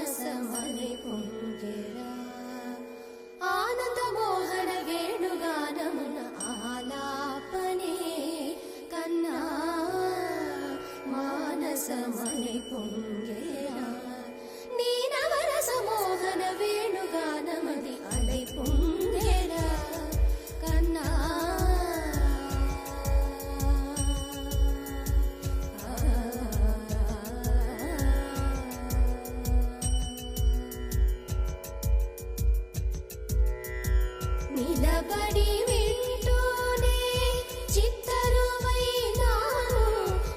మానసమని పొంగెరా ఆనంద మోహన వేణుగానమున ఆలాపనే కన్నా మానసమని పొంగెరా నీ నవరస మోహన వేణుగానమది అలై పొంగెరా కన్నా నిలబడి వింటూనే చిత్తరువైనాను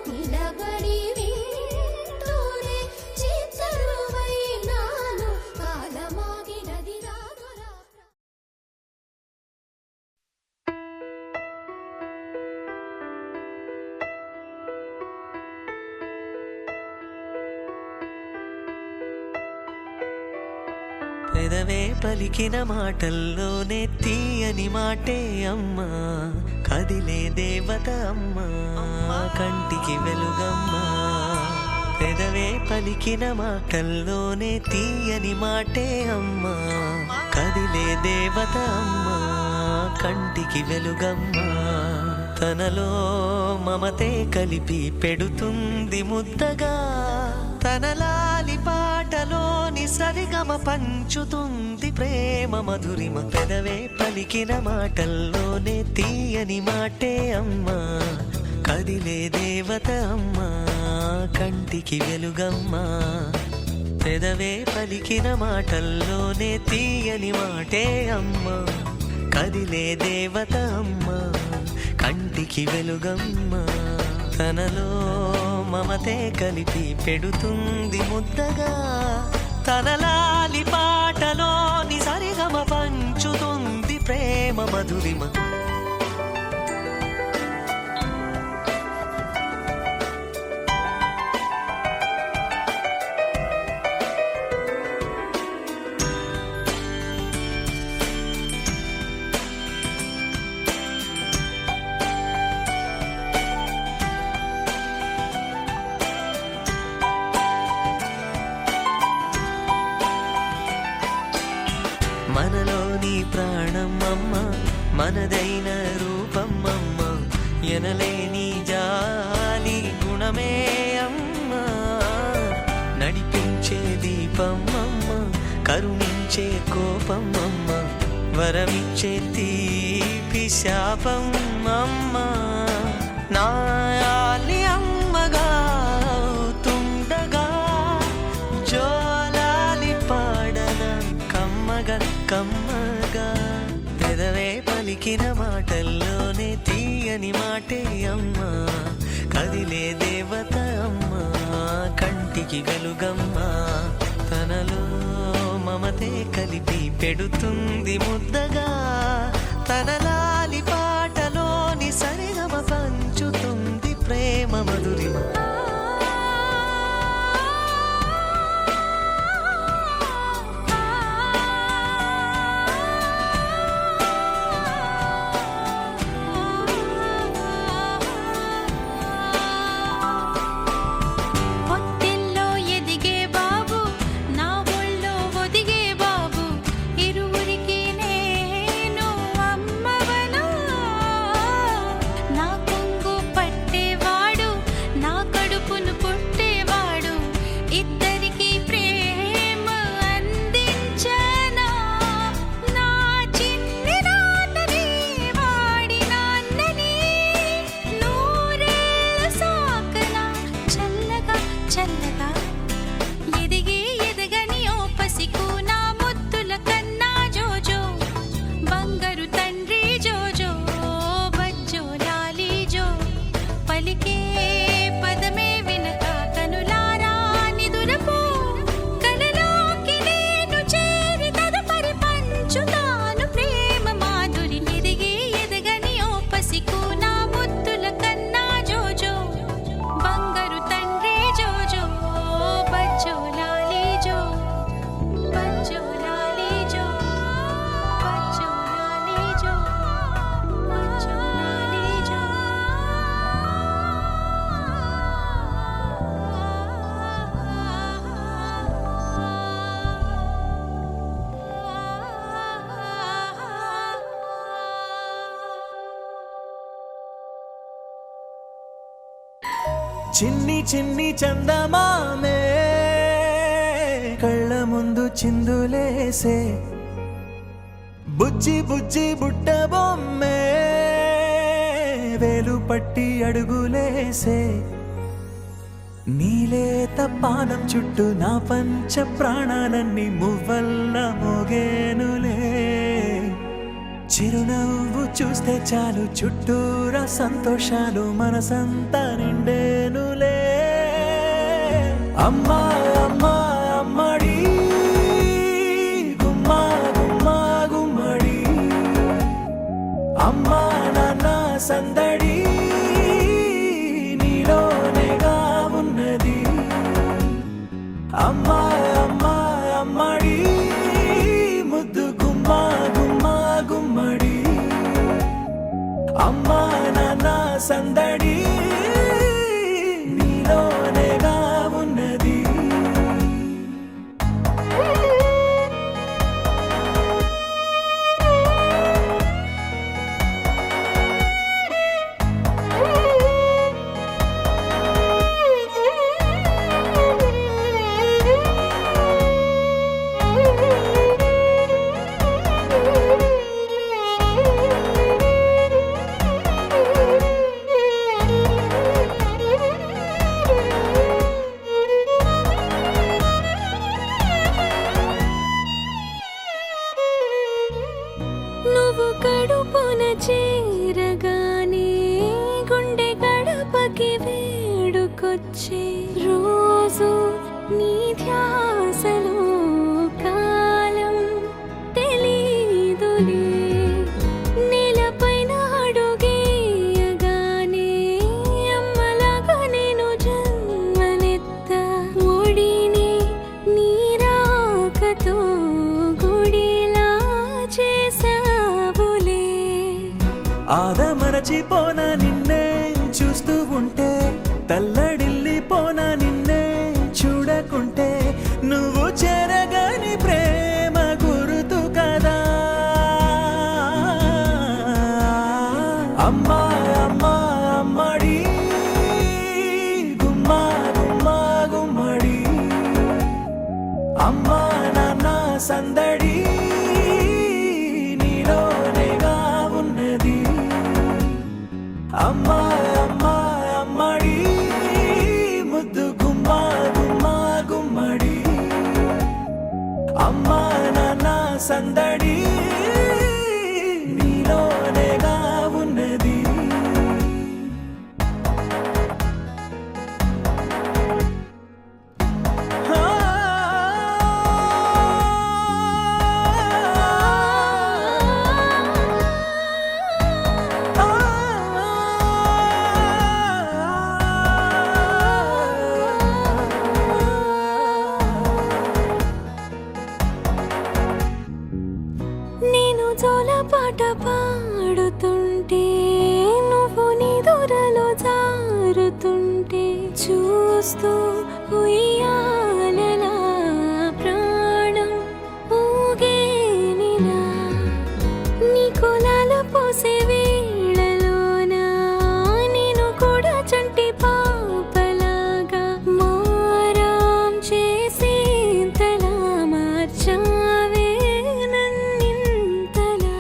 నిలబడి వింటూనే చిత్తరువైనాను కాలమాగినది రాదురా పెదవే పలికిన మాటల్లోనే తీయని మాటే అమ్మా కదిలే దేవత అమ్మా కంటికి వెలుగమ్మా పెదవే పలికిన మాటల్లోనే తీయని మాటే అమ్మా కదిలే దేవత అమ్మా కంటికి వెలుగమ్మా తనలో మమతే కలిపి పెడుతుంది ముద్దగా తనలాలి పాటలోని సరిగమ పంచుతుంది ప్రేమ మధురిమ పెదవే పలికిన మాటల్లోనే తీయని మాటే అమ్మా కదిలే దేవత అమ్మా కంటికి వెలుగమ్మా పెదవే పలికిన మాటల్లోనే తీయని మాటే అమ్మా కదిలే దేవత అమ్మా కంటికి వెలుగమ్మా తనలో మమతే కలిపి పెడుతుంది ముద్దగా తనలాలి పాటలోని సరిగమ పంచుతుంది ప్రేమ మధురిమ మనలోని ప్రాణమమ్మ మనదైన రూపమ్మమ్మ ఎనలేని జాలి గుణమే అమ్మ నడిపించే దీపమ్మమ్మ కరుణించే కోపమ్మమ్మ వరమిచ్చే తీపి శాపమ్మమ్మ నాయాలి అమ్మగా తుండగా జోలాలి పాడన కమ్మగా కమ్మగా పెదవే పలికిన మాటల్లోనే తీయని మాటే అమ్మా కదిలే దేవత అమ్మా కంటికి వెలుగమ్మా తనలో మమతే కలిపి పెడుతుంది ముద్దగా తనలాలి పాటలోని సరిగమ పంచుతుంది ప్రేమ మధురిమ చిన్ని చిన్ని చందమామే కళ్ళ ముందు చిందులేసే బుజ్జి బుజ్జి బుట్ట బొమ్మే వేలు పట్టి అడుగులేసే నీలేత పానం చుట్టూ నా పంచ ప్రాణాలన్నీ మువ్వల్ల మోగేనులే చిరునవ్వు చూస్తే చాలు చుట్టూరా సంతోషాలు మనసంతా నిండేనులే అమ్మా అమ్మా అమ్మడి గుమ్మా గుమ్మా గుమ్మడి అమ్మా నాన్న సందడి నీలోనేగా ఉన్నది అమ్మా అమ్మా అమ్మడి ముద్దు గుమ్మా గుమ్మా గుమ్మడి అమ్మా నాన్న సందడి నీలోనేగా ఉన్నది నువ్వు కడుపున చేరగానే గుండె గడపకి వేడుకొచ్చే రోజు నీ ధ్యాసలో కాలం తెలీదులే నేలపైన అడుగేయగానే అమ్మలాగా నేను జన్మనెత్త ఒడిని నీ రాకతో గుడిలా చేసావులే ఆదమరచిపోనా నిన్నే చూస్తూ ఉంటే తల్లడిల్లిపోనా నిన్నే చూడకుంటే నువ్వు చెరగని ప్రేమ గురుతు కదా అమ్మా అమ్మా అమ్మడి గుమ్మా గుమ్మా గుమ్మడి అమ్మా నాన్న సందడి నీలోనేగా ఉన్నది అమ్మా అమ్మా అమ్మడి ముద్దు గుమ్మా గుమ్మా గుమ్మడి అమ్మా నాన్న సందడి నీలోనేగా ఉన్నది నేను జోలపాట పాడుతుంటే నువ్వు నిదురలో జారుతుంటే చూస్తూ ఉయ్యాలలా ప్రాణం ఊగేనిలా నీ కులాల పోసే వేళలోన నేను కూడా చంటి పాపలాగా మారాం చేసేంతలా మార్చావే నన్నింతలా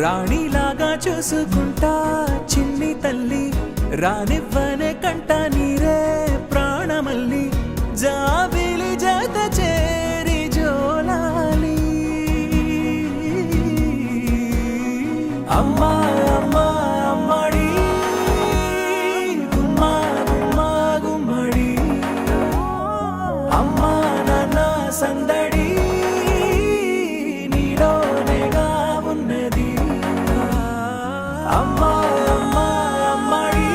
రాణిలాగా చూసుకుంటా చిన్ని తల్లి రానివ్వనే కంట నీరే ప్రాణమల్లి జాబిలి జత చేరి జోలాలి అమ్మా అమ్మా అమ్మడి గుమ్మా గుమ్మా గుమ్మడి అమ్మా నాన్న సందడి నీలోనేగా ఉన్నది అమ్మా అమ్మా అమ్మడి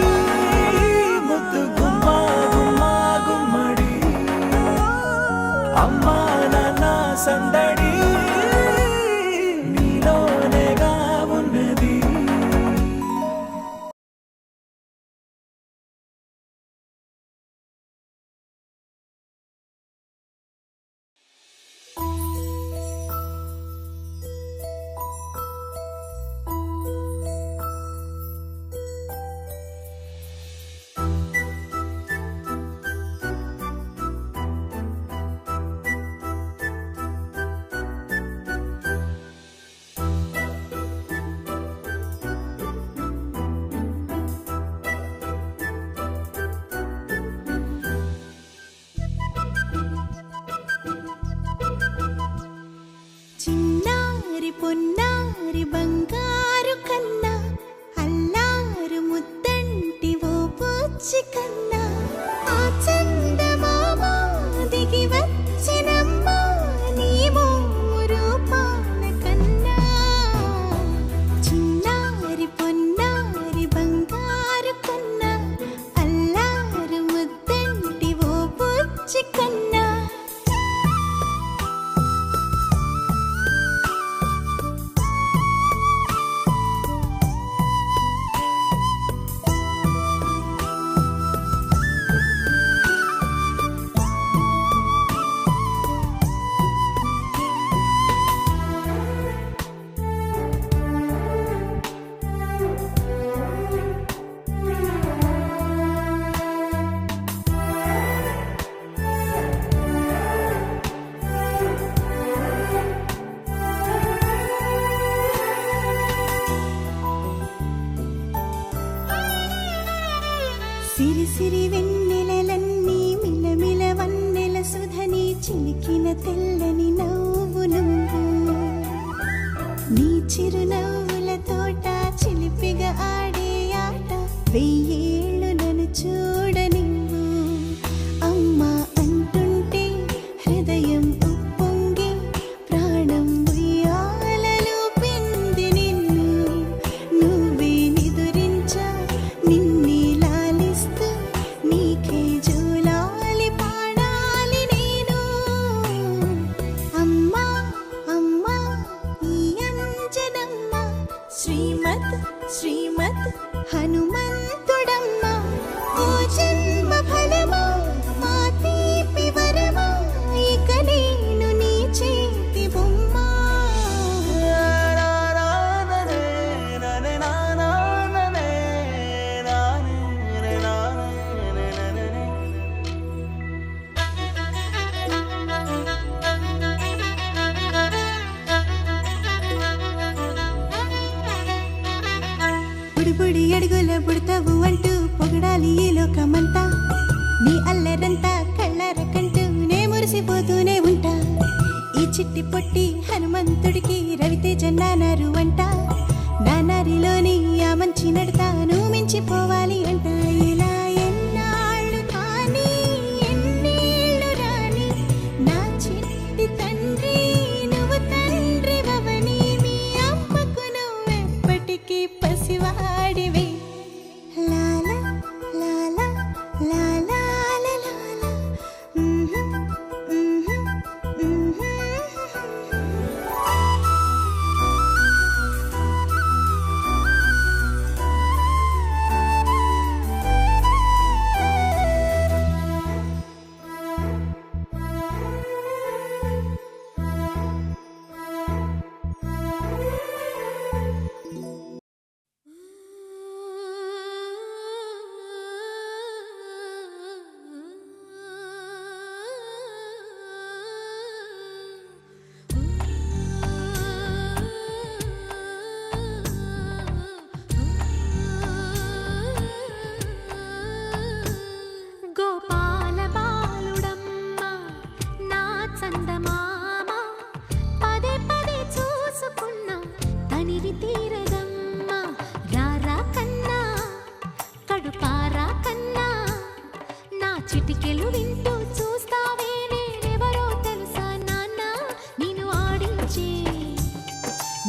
ఆ చందమామ దిగి వచ్చినమ్మ నీ మోము రూపాల కన్నా చిన్నారి పొన్నారి బంగారు కన్నా అల్లారు ముద్దంటి ఓ బుజ్జి కన్నా సిరి సిరి వెన్నెలలన్నీ మిలమిల వన్నెల సుధని చిలికిన తెల్లని నవ్వు నువ్వు నీ చిరునవ్వుల తోట చిలిపిగా ఆడే ఆట వెయ్యేళ్ళు నన్ను చూడనివ్వు అమ్మా అంటుంటే హృదయం ఉప్పొంగి ప్రాణం ఉయ్యాలలో పిండి నిన్ను నువ్వే నిదురించా నిన్నే లాలిస్తూ నీకే జోలాలి పాడాలి నేను అమ్మా అమ్మా ఈ అంజనమ్మ శ్రీమత్ శ్రీమత్ హనుమంతుడమ్మ ఓ జన్మ ఫలమా మా తీపి వరమా ఇక నేను నీ చేతి బొమ్మ బుడి బుడి అడుగుల బుడతావు అంటూ పొగడాలి ఈ లోకమంతా నీ అల్లరంతా కళ్ళార కంటూ నే మురిసిపోతూనే ఉంటా ఈ చిట్టి పొట్టి హనుమంతుడికి రవితేజ నానారు అంట నానారిలోని ఆ మంచి నడతాను మించిపోవాలి అంట ఇలా ఎన్నాళ్ళు కానీ ఎన్నేళ్ళు రాని నా చిట్టి తండ్రి నువ్వు తండ్రి వవని మీ అమ్మకు నువ్వెప్పటికీ పసివాడివే లాలా లాలా లాలా లాలా గోపాల బాలుడమ్మ నా చందమామ పదే పదే చూసుకున్నా తనివి తీరదమ్మ రారా కన్నా కడుపారా కన్నా నా చిటికెలు వింటూ చూస్తావే నేనెవరో తెలుసా నాన్న నేను ఆడించే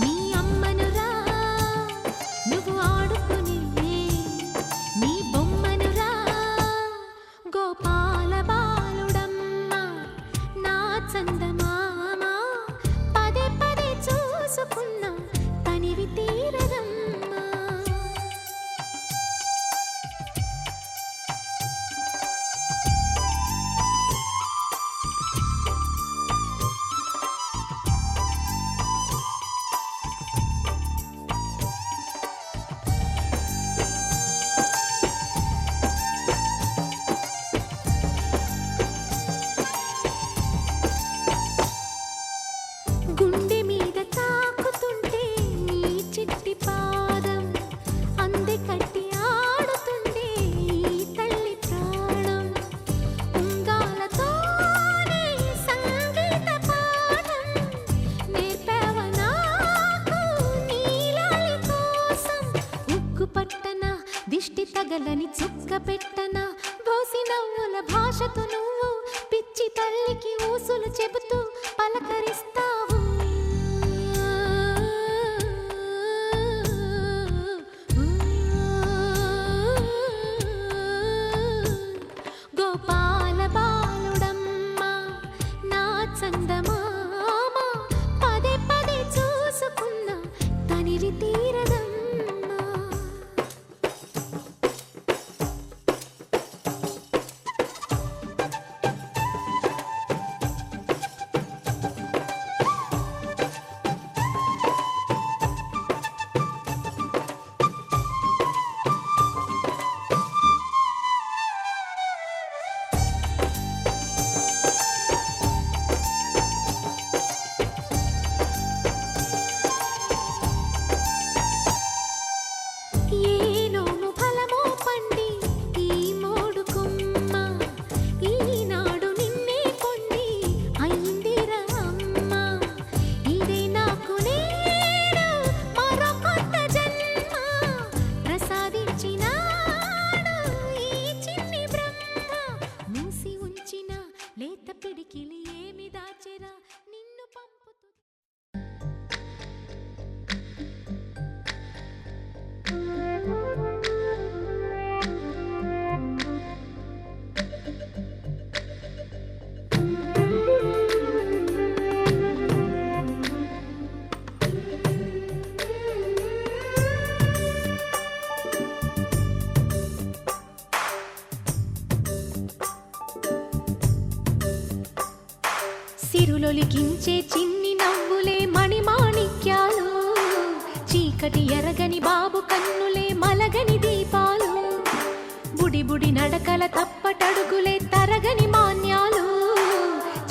నీ అమ్మనురా నువ్వు ఆడుకునే నీ బొమ్మనురా గోపాల బాలుడమ్మ నా చందమామ పదే పదే చూసుకున్నా తనివి తీరదమ్మా సిరులొలికించే చిన్ని నవ్వులే మణిమాణిక్యాలు, చీకటి ఎరగని బాబు కన్నులే మలగని దీపాలు, బుడి బుడి నడకల తప్పటడుగులే తరగని మాన్యాలు,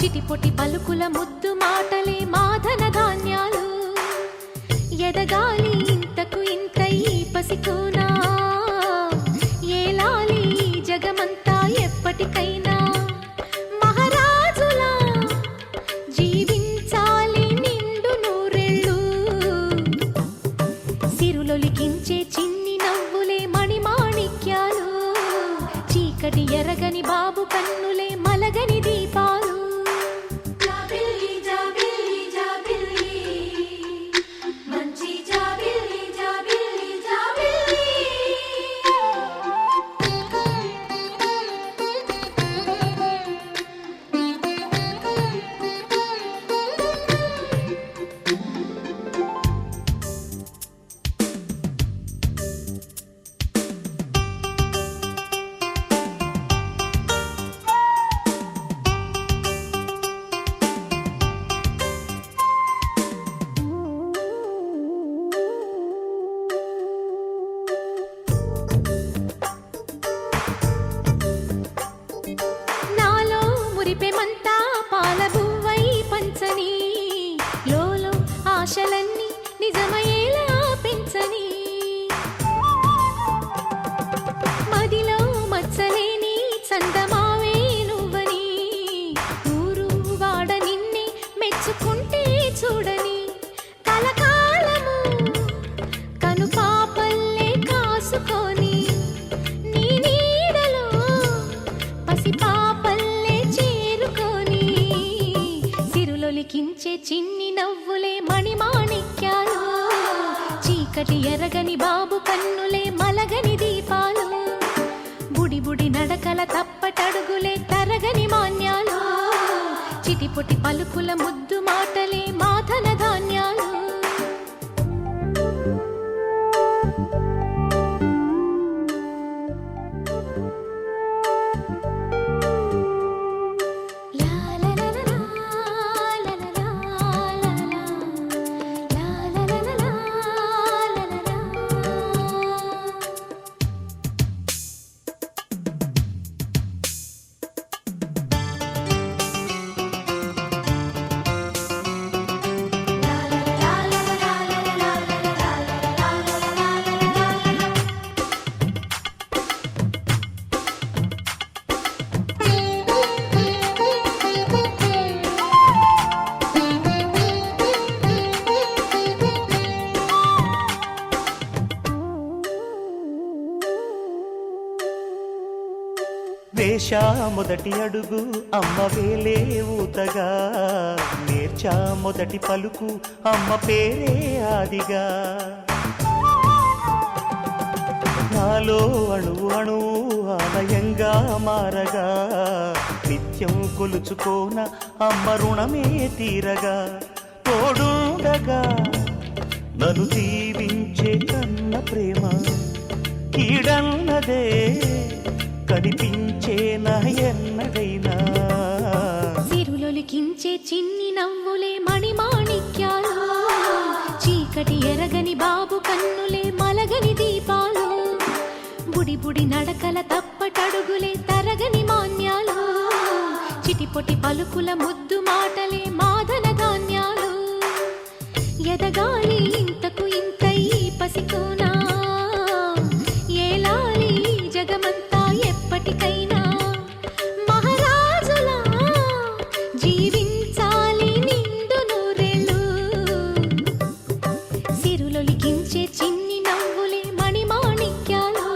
చిటిపొటి పలుకుల ముద్దు మాటలే మాధన ధాన్యాలు, ఎదగాలి ఇంతకు ఇంత ఈ పసికోనా, ఏలాలి ఈ జగమంతా ఎప్పటికైనా, మహారాజులా జీవించాలి నిండు నూరెళ్ళు, సిరులొలికించే చిన్ని నవ్వులే మణిమాణిక్యాలు, చీకటి ఎరగని బాబు కన్నులే మలగని దీపాలు. జాబిల్లి జాబిల్లి జాబిల్లి మంచి జాబిల్లి జాబిల్లి జాబిల్లి. నాలో మురిపెమంతా పాలబువ్వై పంచని, లోలో ఆశలన్నీ నిజమయ్యేలా పెంచని, మదిలో మచ్చలేని చందమావే నువ్వని, ఊరు వాడ నిన్నే మెచ్చుకుంటే చూడని, కలకాలము కను పాపల్లే కాసుకొని, నీ నీడలో పసిపాపల్లే చేరుకొని, సిరులొలికించే చిన్ని నవ్వులే మణిమాణిక్యాలు, చీకటి ఎరగని బాబు కన్నులే మలగని దీపాలు, బుడి బుడి నడకల తప్పటడుగులే తరగని మాన్యాలు, చిటిపొటి పలుకుల ముద్దు మాటలే మాధన ధాన్యాలు. లా లా లా లా లా లా లా లా లా లా లా లా లా. వేశా మొదటి అడుగు అమ్మ వేలే ఊతగా, నేర్చా మొదటి పలుకు అమ్మ పేరే ఆదిగా, నాలో అణువు అణువు ఆలయంగా మారగా, నిత్యం కొలుచుకోన అమ్మ రుణమే తీరగా, తోడుండగా నన్ను దీవించే కన్న ప్రేమ కీడన్నదే కనిపించే నా ఎన్నడైనా, సిరులొలికించే చిన్ని నవ్వులే మణిమాణిక్యాలు, చీకటి ఎరగని బాబు కన్నులే మలగని దీపాలు, బుడి బుడి నడకల తప్పటడుగులే తరగని మాన్యాలు, చిటిపొటి పలుకుల ముద్దు మాటలే మాధన ధాన్యాలు, ఎదగాలి ఇంతకు ఇంత ఈ పసికోనా, ఏలాలి ఈ జగమంతా ఎప్పటికైనా, మహారాజులా జీవించాలి నిండు నూరెళ్ళు, సిరులొలికించే చిన్ని నవ్వులే మణిమాణిక్యాలు,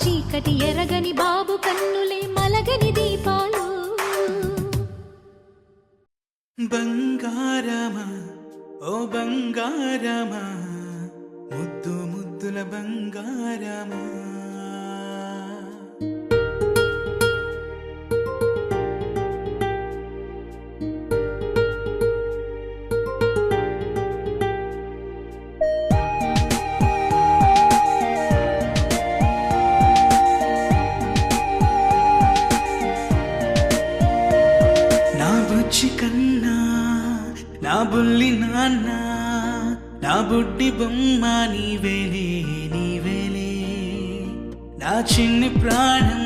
చీకటి ఎరగని బాబు కన్నులే మలగని దీపాలు. బంగారమా ఓ బంగారమా, ముద్దు ముద్దుల బంగారమా, నా బుజ్జి కన్న బుల్లి నాన్న నా బుడ్డి బొమ్మ నీవేలే నీవేలే నా చిన్ని ప్రాణం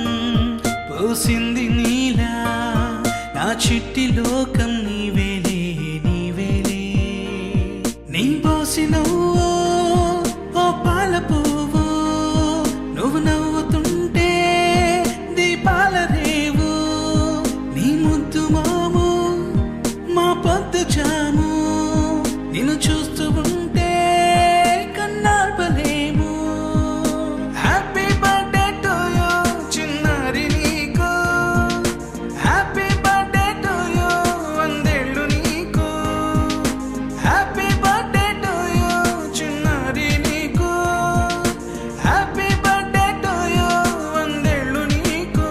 పోసింది నీలా నా చిట్టి లోకం నీవేలే నీవేలే నీ పోసినవో ఓ పాల పువ్వు నువ్వు నవ్వుతుంటే దీపాల రేవు నీ ముద్దు మాము మా పొద్దు జాము నిన్ను చూస్తూ ఉంటే కన్నార్పలేము హ్యాపీ బర్త్డే టు యూ చిన్నారి నీకు హ్యాపీ బర్త్డే టు యూ వందేళ్ళు నీకు హ్యాపీ బర్త్డే టు యూ చిన్నారి నీకు హ్యాపీ బర్త్డే టు యూ వందేళ్ళు నీకు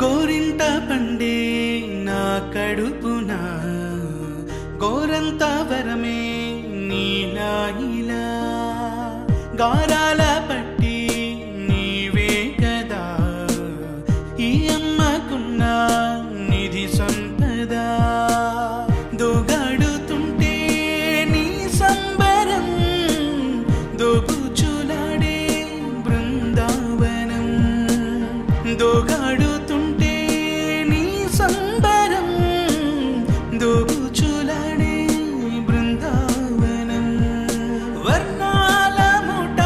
గోరింట పండే నా కడుపున గోరంత వరమే నీలా ఇలా గారాల పట్టి నీవే కదా ఈ అమ్మకున్న నిధి సంపద దోగాడుతుంటే నీ సంబరం దోబుచులాడే బృందావనం దోగాడుతుంటే నీ సంబరం దోబుచులాడే బృందావనం వర్ణాల ముఠ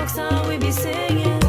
next time we be singing.